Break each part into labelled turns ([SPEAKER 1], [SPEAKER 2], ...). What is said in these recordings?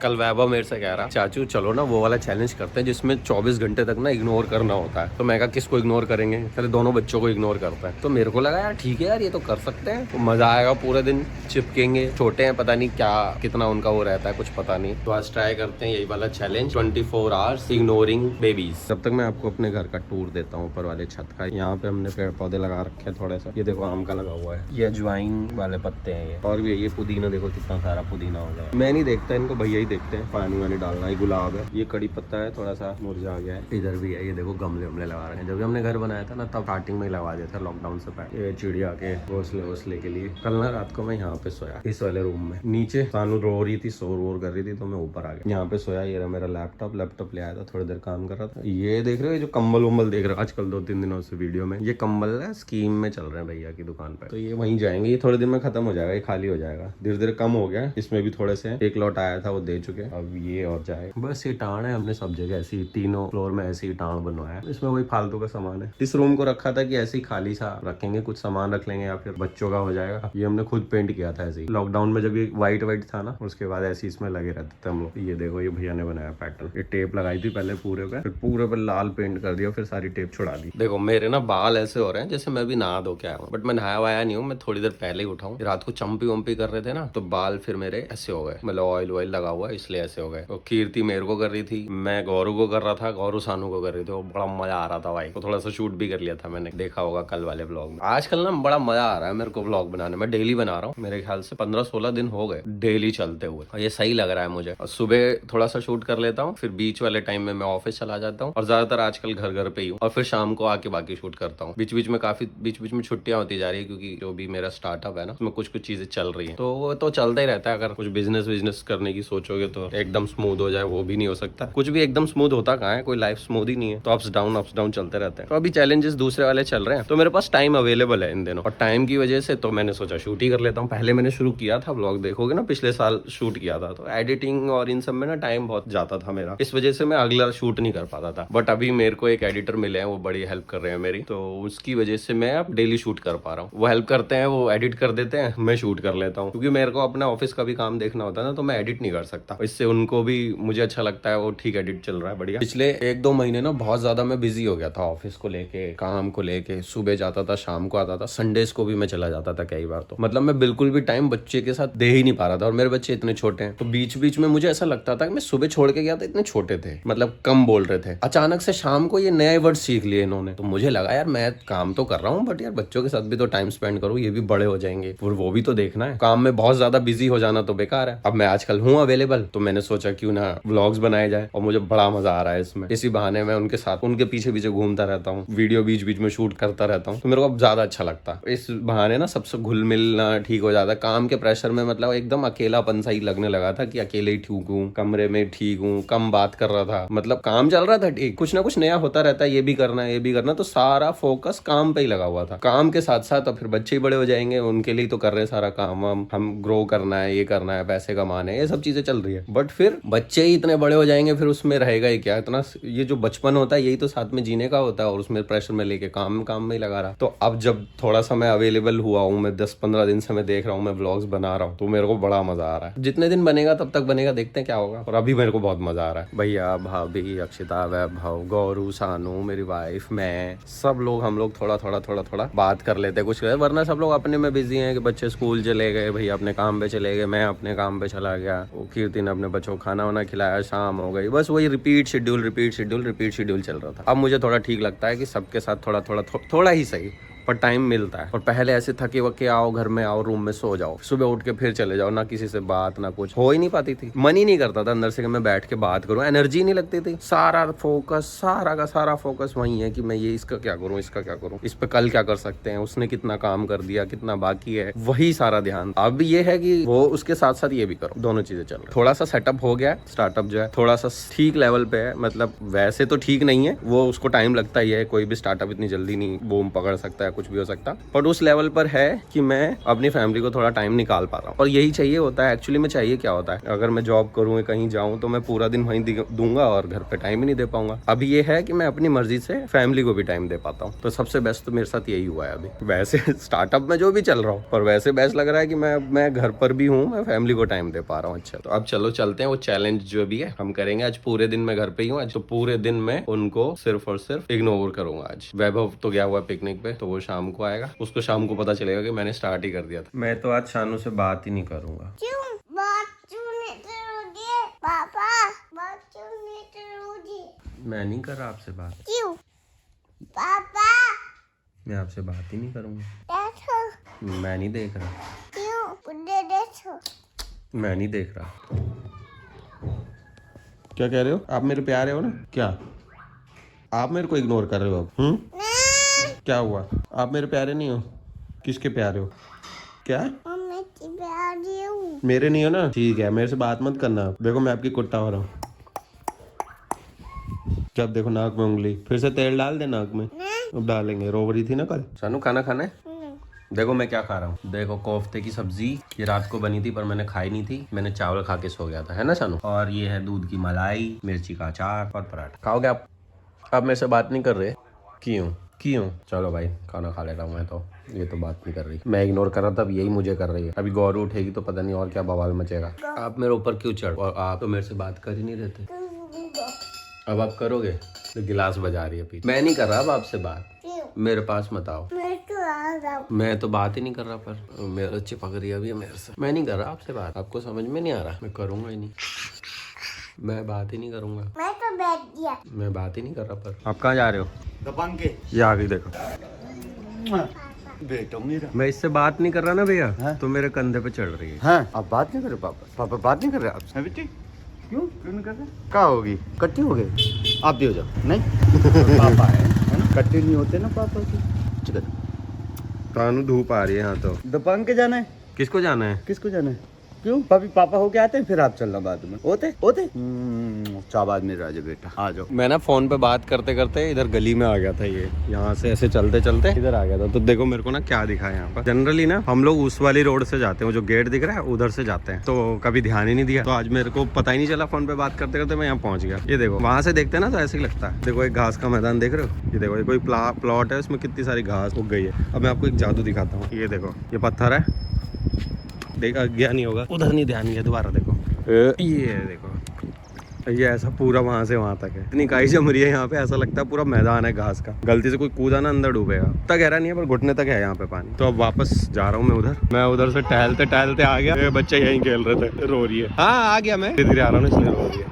[SPEAKER 1] कल वैभव मेरे से कह रहा चाचू चलो ना वो वाला चैलेंज करते हैं जिसमें 24 घंटे तक ना इग्नोर करना होता है। तो मैं कहा किसको इग्नोर करेंगे, पहले दोनों बच्चों को इग्नोर करता है। तो मेरे को लगा यार ठीक है यार ये तो कर सकते हैं, तो मजा आएगा, पूरे दिन चिपकेंगे। छोटे हैं, पता नहीं क्या कितना उनका वो रहता है, कुछ पता नहीं। तो आज ट्राई करते हैं यही वाला चैलेंज 24 आवर्स इग्नोरिंग बेबीज। तब तक मैं आपको अपने घर का टूर देता हूँ, ऊपर वाले छत का। यहाँ पे हमने पेड़ पौधे लगा रखे हैं थोड़े सा। ये देखो आम का लगा हुआ है, ये अजवाइन वाले पत्ते हैं ये, और भी ये पुदीना देखो कितना सारा पुदीना हो गया। मैं नहीं देखता इनको, भैया ही देखते हैं। पानी वानी डालना, ये गुलाब है, ये कड़ी पत्ता है, थोड़ा सा मुरझा गया है। इधर भी है, ये देखो गमले वमले लगा रहे हैं। जब हमने घर बनाया था ना तब स्टार्टिंग में लगा दिया था लॉकडाउन से पहले। ये चिड़िया के घोंसले के लिए। कल ना रात को मैं यहाँ पे सोया इस वाले रूम में, नीचे सानू रो रही थी, शोर वोर कर रही थी, तो मैं ऊपर आ गया, यहाँ पे सोया। ये रहा मेरा लैपटॉप ले आया था, थोड़ी देर काम कर रहा था। ये देख रहे हो जो कम्बल वम्बल देख रहे हो आजकल 2-3 दिनों से वीडियो में, ये कम्बल है स्कीम में चल रहे हैं भैया की दुकान पे। तो ये वहीं जाएंगे, ये थोड़े दिन में खत्म हो जाएगा, ये खाली हो जाएगा। धीरे धीरे कम हो गया, इसमें भी थोड़े से एक लॉट आया था वो दे चुके, अब ये और जाएगा। बस ये टाण है, हमने सब जगह ऐसी तीनों फ्लोर में ऐसी टाण बनवाया। इसमें वही फालतू का सामान है। इस रूम को रखा था कि ऐसे ही खाली सा रखेंगे, कुछ सामान रख लेंगे या फिर बच्चों का हो जाएगा। ये हमने खुद पेंट किया था ऐसे ही लॉकडाउन में, जब ये व्हाइट था ना, उसके बाद ऐसे इसमें लगे रहते थे हम लोग। ये देखो ये भैया ने बनाया पैटर्न, ये टेप लगाई थी पहले पूरे पे, फिर पूरे पे लाल पेंट कर दिया, फिर सारी टेप छुड़ा दी। देखो मेरे ना बाल ऐसे हो रहे हैं जैसे मैं भी नहा धो के आया हूँ, बट मैं नहाया वाया नहीं हूँ, मैं थोड़ी देर पहले ही उठा हूँ। रात को चंपी वम्पी कर रहे थे ना, तो बाल फिर मेरे ऐसे हो गए, मतलब ऑयल वॉयल लगा हुआ है इसलिए ऐसे हो गए। तो कीर्ति मेरे को कर रही थी, मैं गौरू को कर रहा था, गौरू सानू को कर रही थी। वो बड़ा मजा आ रहा था भाई, तो थोड़ा सा शूट भी कर लिया था मैंने, देखा होगा कल वाले व्लॉग में। आजकल ना बड़ा मजा आ रहा है मेरे को व्लॉग बनाने में, डेली बना रहा हूँ। मेरे ख्याल से 15-16 दिन हो गए डेली चलते हुए, और ये सही लग रहा है मुझे। और सुबह थोड़ा सा शूट कर लेता हूँ, फिर बीच वाले टाइम में मैं ऑफिस चला जाता हूँ, और ज्यादातर आजकल घर पे ही हूँ, और फिर शाम को आके बाकी शूट करता हूँ। बीच बीच में छुट्टियां होती जा रही है, क्योंकि जो भी मेरा स्टार्टअप है ना उसमें कुछ चीजें चल रही है, तो वो तो चलता ही रहता है। अगर कुछ बिजनेस करने की सोचोगे तो एकदम स्मूथ हो जाए वो भी नहीं हो सकता, कुछ भी एकदम स्मूथ होता कहाँ है, कोई लाइफ स्मूथ ही नहीं है। तो अप्स डाउन चलते रहते हैं। तो अभी चैलेंजेस दूसरे वाले चल रहे हैं, तो मेरे पास टाइम अवेलेबल है इन दिनों, और टाइम की वजह से तो मैंने सोचा शूट ही कर लेता हूँ। पहले मैंने शुरू किया था व्लॉग, देखोगे ना पिछले साल शूट किया था, तो एडिटिंग और इन सब में ना टाइम बहुत जाता था मेरा, इस वजह से मैं अगला शूट नहीं कर पाता था। बट अभी मेरे को एक एडिटर मिले हैं, वो बड़ी हेल्प कर रहे हैं मेरी, तो उसकी वजह से मैं अब डेली शूट कर पा रहा हूँ। वो हेल्प करते हैं, वो एडिट कर देते हैं, मैं शूट कर लेता हूँ, क्योंकि मेरे को अपना ऑफिस का भी काम देखना होता है ना, तो मैं एडिट नहीं कर सकता। इससे उनको भी मुझे अच्छा लगता है, वो ठीक एडिट चल रहा है बढ़िया। पिछले 1-2 महीने ना बहुत ज्यादा मैं बिजी हो गया था ऑफिस को लेके, काम को लेके। सुबह जाता था, शाम को आता था, संडेज को भी मैं चला जाता था कई बार। तो मतलब मैं बिल्कुल भी टाइम बच्चे के साथ दे ही नहीं पा रहा था, और मेरे बच्चे इतने छोटे हैं, तो बीच बीच में मुझे ऐसा लगता था कि मैं सुबह छोड़ के गया था, इतने छोटे थे, मतलब कम बोल रहे थे। अचानक से शाम को ये नए वर्ड सीख लिए इन्होंने, तो मुझे लगा यार मैं काम तो कर रहा हूँ, बट यार बच्चों के साथ भी तो टाइम स्पेंड करूँ, ये भी बड़े हो जाएंगे और वो भी तो देखना है। काम में बहुत ज्यादा बिजी हो जाना तो बेकार है। अब मैं आजकल हूँ अवेलेबल, तो मैंने सोचा क्यों ना व्लॉग्स बनाए जाए, और मुझे बड़ा मजा आ रहा है इसमें। इसी बहाने मैं उनके साथ उनके पीछे घूमता रहता हूँ, वीडियो बीच बीच में शूट करता रहता हूँ, तो मेरे को अब ज्यादा अच्छा लगता है। इस बहाने ना सबसे घुल मिलना ठीक हो जाता है। काम के प्रेशर में मतलब एकदम अकेलापन सा ही लगने लगा था, कि अकेले ही ठीक हूँ, कमरे में ठीक हूँ, कम बात कर रहा था, मतलब काम चल रहा था ठीक, कुछ ना कुछ नया होता रहता है, ये भी करना, तो सारा फोकस काम पे ही लगा हुआ था। काम के साथ साथ अब फिर बच्चे बड़े हो जाएंगे, उनके लिए तो कर रहे हैं सारा काम, हम ग्रो करना है, ये करना है, पैसे कमाने हैं, ये सब चीजें चल रही है। बट फिर बच्चे ही इतने बड़े हो जाएंगे, फिर उसमें रहेगा ही क्या इतना। ये जो बचपन होता है यही तो साथ में जीने का होता है, और उसमें प्रेशर में लेके काम में ही लगा रहा। तो अब जब थोड़ा सा मैं अवेलेबल हुआ हूँ, मैं 10-15 दिन से मैं देख रहा हूँ, मैं व्लॉग्स बना रहा हूँ, तो मेरे को बड़ा मजा आ रहा है। जितने दिन बनेगा तब तक बनेगा, देखते हैं क्या होगा। और अभी मेरे को बहुत मजा आ रहा है। भैया, भाभी, अक्षिता, वैभव, गौरू, सानू, मेरी वाइफ, मैं, सब लोग, हम लोग थोड़ा बात कर लेते हैं कुछ, वरना सब लोग अपने में बिजी हैं कि बच्चे स्कूल चले गए, भैया अपने काम पे चले गए, मैं अपने काम पे चला गया, वो कीर्ति ने अपने बच्चों को खाना वाना खिलाया, शाम हो गई, बस वही रिपीट शेड्यूल चल रहा था। अब मुझे थोड़ा ठीक लगता है कि सबके साथ थोड़ा ही सही, पर टाइम मिलता है। और पहले ऐसे थके वके आओ, घर में आओ, रूम में सो जाओ, सुबह उठ के फिर चले जाओ, ना किसी से बात, ना कुछ, हो ही नहीं पाती थी। मन ही नहीं करता था अंदर से कि मैं बैठ के बात करूं, एनर्जी नहीं लगती थी। सारा का फोकस वही है कि मैं ये इसका क्या करूं, इस पे कल क्या कर सकते हैं, उसने कितना काम कर दिया, कितना बाकी है, वही सारा ध्यान। अब ये है कि वो उसके साथ साथ ये भी करो, दोनों चीजें चल रही। थोड़ा सा सेटअप हो गया, स्टार्टअप जो है थोड़ा सा ठीक लेवल पे है, मतलब वैसे तो ठीक नहीं है, वो उसको टाइम लगता ही है, कोई भी स्टार्टअप इतनी जल्दी नहीं बूम पकड़ सकता है, कुछ भी हो सकता, पर उस लेवल पर है कि मैं अपनी फैमिली को थोड़ा टाइम निकाल पा रहा हूँ। और यही चाहिए होता है एक्चुअली में। चाहिए क्या होता है, अगर मैं जॉब करूँ कहीं जाऊँ तो मैं पूरा दिन वहीं दूंगा और घर पे टाइम ही नहीं दे पाऊंगा। अभी ये है कि मैं अपनी मर्जी से फैमिली को भी टाइम दे पाता हूँ, तो सबसे बेस्ट तो मेरे साथ यही हुआ है अभी। वैसे स्टार्टअप में जो भी चल रहा हूँ, पर वैसे बेस्ट लग रहा है कि मैं घर पर भी हूँ, मैं फैमिली को टाइम दे पा रहा हूँ। अच्छा, तो अब चलो चलते हैं, वो चैलेंज जो भी है हम करेंगे। आज पूरे दिन मैं घर पे ही हूँ, आज तो पूरे दिन मैं उनको सिर्फ और सिर्फ इग्नोर करूंगा। आज वैभव तो गया हुआ पिकनिक पे, तो वो शाम को आएगा, उसको शाम को पता चलेगा कि मैंने स्टार्ट ही कर दिया था। मैं तो आज शानू से बात ही नहीं करूंगा।
[SPEAKER 2] क्यों? बात नहीं करोगे पापा? बात नहीं करोगे?
[SPEAKER 1] मैं नहीं कर रहा आपसे बात।
[SPEAKER 2] क्यों पापा?
[SPEAKER 1] मैं आपसे बात ही नहीं करूंगा।
[SPEAKER 2] देखो।
[SPEAKER 1] मैं नहीं देख रहा।
[SPEAKER 2] क्यों? मुझे देखो।
[SPEAKER 1] मैं नहीं देख रहा। क्या कह रहे हो आप? मेरे प्यारे हो ना? क्या आप मेरे को इग्नोर कर रहे हो अब? क्या हुआ? आप मेरे प्यारे नहीं हो? किसके प्यारे हो? क्या?
[SPEAKER 2] मम्मी की प्यारी हूँ।
[SPEAKER 1] मेरे नहीं हो ना? ठीक है, मेरे से बात मत करना। देखो मैं आपकी कुत्ता हो रहा हूँ। जब देखो नाक में उंगली, फिर से तेल डाल दे नाक में। अब डालेंगे। रो रही थी ना कल। सानू खाना खाना है? देखो मैं क्या खा रहा हूँ। देखो कोफ्ते की सब्जी, ये रात को बनी थी पर मैंने खाई नहीं थी, मैंने चावल खा के सो गया था, है ना सानू? और ये है दूध की मलाई, मिर्ची का अचार और पराठा। खाओगे आप? आप मेरे से बात नहीं कर रहे? क्यों? चलो भाई खाना खा लेता हूँ मैं तो। ये तो बात नहीं कर रही, मैं इग्नोर कर रहा था, अब यही मुझे कर रही है। अभी गौरू उठेगी तो पता नहीं और क्या बवाल मचेगा। आप मेरे ऊपर क्यों चढ़, और आप तो मेरे से बात कर ही नहीं रहते। अब आप करोगे? तो गिलास बजा रही है पीछे। मैं नहीं कर रहा अब आपसे बात। मेरे पास मत आओ। मैं तो बात ही नहीं कर रहा, पर मेरे चिपक रही है अभी मेरे से। मैं नहीं कर रहा आपसे बात, आपको समझ में नहीं आ रहा। मैं करूंगा ही नहीं, मैं बात ही नहीं करूंगा।
[SPEAKER 2] मैं तो बैठ गया।
[SPEAKER 1] मैं बात ही नहीं कर रहा। पर आप कहाँ जा रहे हो?
[SPEAKER 3] दबंग के
[SPEAKER 1] ये आ गई देखो।
[SPEAKER 3] बेटा मेरा।
[SPEAKER 1] मैं इससे बात नहीं कर रहा ना भैया, तो मेरे कंधे पे चढ़ रही है।
[SPEAKER 3] हाँ, आप बात नहीं कर रहे पापा बात नहीं कर रहे आपसे बेटी? क्यों नहीं कर रहे? क्या होगी? कट्टी हो गए? आप भी हो जाओ। नहीं पापा है ना, कट्टी नहीं होते ना पापा की। चिकन
[SPEAKER 1] तानू धूप आ रही है यहाँ तो।
[SPEAKER 3] दबंग के जाना है?
[SPEAKER 1] किसको जाना है?
[SPEAKER 3] किसको जाना है? क्यों? पापी पापा होके आते हैं, फिर आप चलना बाद में। होते शाबाश मेरे राजा बेटा, आ जाओ।
[SPEAKER 1] मैं ना फोन पे बात करते करते इधर गली में आ गया था, ये यहाँ से ऐसे चलते चलते इधर आ गया था। तो देखो मेरे को ना क्या दिखा है यहाँ पर। जनरली ना हम लोग उस वाली रोड से जाते हैं, जो गेट दिख रहा है उधर से जाते हैं, तो कभी ध्यान ही नहीं दिया। तो आज मेरे को पता ही नहीं चला, फोन पे बात करते करते मैं यहाँ पहुंच गया। ये देखो वहां से देखते हैं ना तो ऐसे ही लगता है। देखो एक घास का मैदान देख रहे हो? ये देखो, ये कोई प्लॉट है, उसमें कितनी सारी घास उग गई है। अब मैं आपको एक जादू दिखाता हूँ। ये देखो, ये पत्थर है, देखा गया नहीं होगा, उधर नहीं ध्यान गया, दोबारा देखो। ये देखो, ये ऐसा पूरा वहां से वहां तक है। इतनी काई जम रही है यहाँ पे, ऐसा लगता है पूरा मैदान है घास का। गलती से कोई कूदा ना अंदर डूबेगा। इतना गहरा नहीं है पर घुटने तक है यहाँ पे पानी। तो अब वापस जा रहा हूँ मैं उधर। मैं उधर से टहलते टहलते आ गया। मेरे बच्चे यहीं खेल रहे थे, रो रही है। हाँ आ गया, मैं धीरे धीरे आ रहा हूँ इसलिए रो रही है।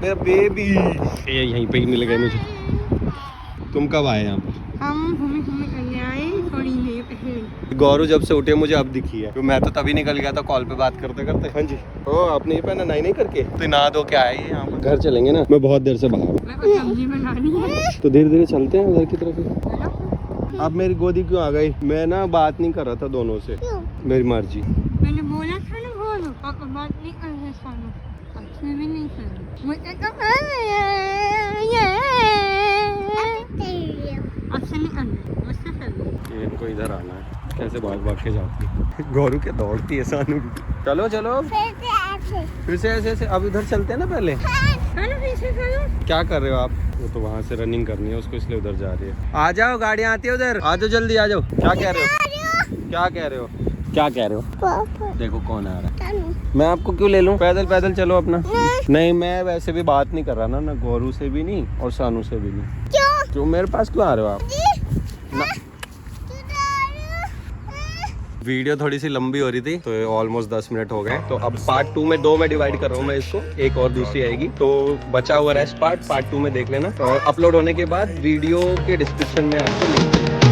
[SPEAKER 1] मेरा बेबी ये यहीं पे ही मिल गया मुझे। तुम कब आए यहाँ पर?
[SPEAKER 2] हम करने आए थोड़ी देर पहले।
[SPEAKER 1] गौरू जब से उठे मुझे अब दिखी है, तो मैं तो तभी निकल गया था कॉल पे बात करते करते। हाँ जी। ओ आपने ये पहना नहीं करके, तो नहा धो के आए ये यहाँ पर। घर चलेंगे ना, मैं बहुत देर से बाहर हूँ।
[SPEAKER 2] मैं कुछ सब्जी बनानी है,
[SPEAKER 1] तो धीरे धीरे चलते हैं उधर की तरफ। आप मेरी गोदी क्यों आ गई? मैं ना बात नहीं कर रहा था दोनों से।
[SPEAKER 2] क्यों?
[SPEAKER 1] मेरी मर्जी।
[SPEAKER 2] मैंने बोला था ना, बोलो पापा बात नहीं कर रहे सानू, अच्छे भी नहीं कर रहे। मुझे तो कर रहे अच्छे नहीं कर रहे, मुझसे कर रहे।
[SPEAKER 1] इनको इधर आना है, कैसे भाग भाग के जाती है। गौरू के दौड़ती है सानू। चलो चलो फिर से ऐसे ऐसे। अब इधर चलते हैं ना पहले। क्या कर रहे हो आप? वो तो वहाँ से रनिंग करनी है उसको, इसलिए उधर जा रही है। आ जाओ, गाड़ियाँ आती है उधर। आ जाओ जल्दी आ जाओ। क्या कह रहे हो? क्या कह रहे हो? क्या कह रहे हो? देखो कौन आ रहा है। मैं आपको क्यों ले लूं? पैदल पैदल चलो अपना। नहीं मैं वैसे भी बात नहीं कर रहा ना गौरू से भी नहीं और सानू से भी नहीं। क्यों मेरे पास क्यों आ रहे हो आप? ना वीडियो थोड़ी सी लंबी हो रही थी, तो ऑलमोस्ट 10 मिनट हो गए। तो अब पार्ट 2 में 2 में डिवाइड कर रहा हूँ मैं इसको, एक और दूसरी आएगी। तो बचा हुआ रेस्ट पार्ट 2 में देख लेना। और अपलोड होने के बाद वीडियो के डिस्क्रिप्शन में आपको लिंक